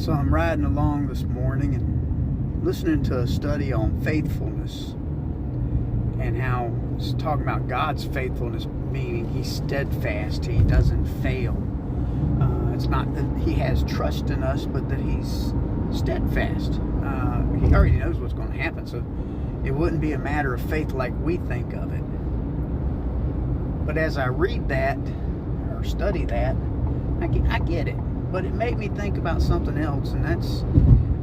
So I'm riding along this morning and listening to a study on faithfulness and how it's talking about God's faithfulness, meaning He's steadfast, He doesn't fail. It's not that He has trust in us, but that He's steadfast. He already knows what's going to happen, so it wouldn't be a matter of faith like we think of it. But as I read that or study that, I get it. But it made me think about something else, and that's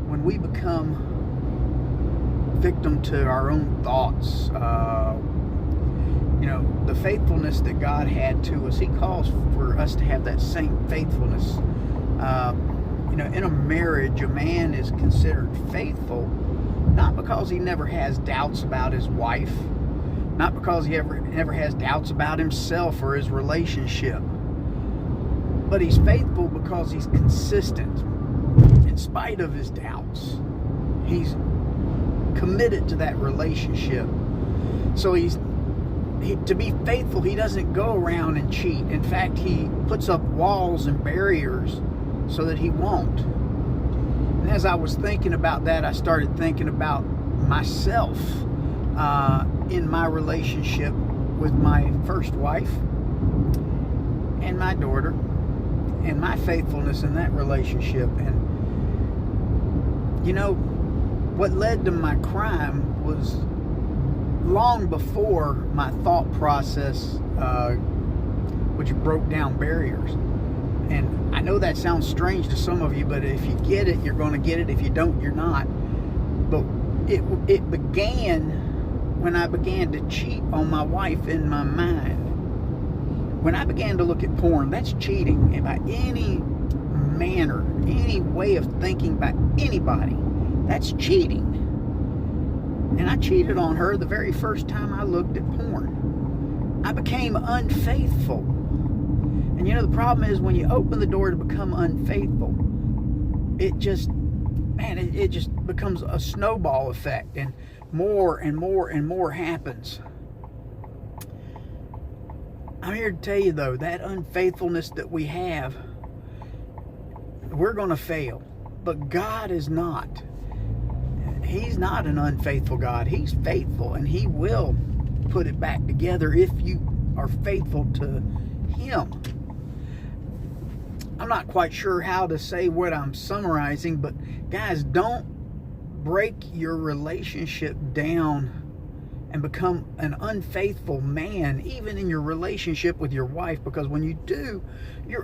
when we become victim to our own thoughts. The faithfulness that God had to us, He calls for us to have that same faithfulness. In a marriage, a man is considered faithful not because he never has doubts about his wife, not because he never has doubts about himself or his relationship, but he's faithful because he's consistent in spite of his doubts. He's committed to that relationship. So to be faithful, he doesn't go around and cheat. In fact, he puts up walls and barriers so that he won't. And as I was thinking about that, I started thinking about myself in my relationship with my first wife and my daughter, and my faithfulness in that relationship. And what led to my crime was long before my thought process, which broke down barriers. And I know that sounds strange to some of you, but if you get it, you're going to get it. If you don't, you're not. But it began when I began to cheat on my wife in my mind. When I began to look at porn, that's cheating. And by any manner, any way of thinking by anybody, that's cheating. And I cheated on her the very first time I looked at porn. I became unfaithful. And the problem is when you open the door to become unfaithful, it just becomes a snowball effect, and more and more and more happens. I'm here to tell you, though, that unfaithfulness that we have, we're going to fail. But God is not. He's not an unfaithful God. He's faithful, and He will put it back together if you are faithful to Him. I'm not quite sure how to say what I'm summarizing, but guys, don't break your relationship down and become an unfaithful man, even in your relationship with your wife, because when you do, you're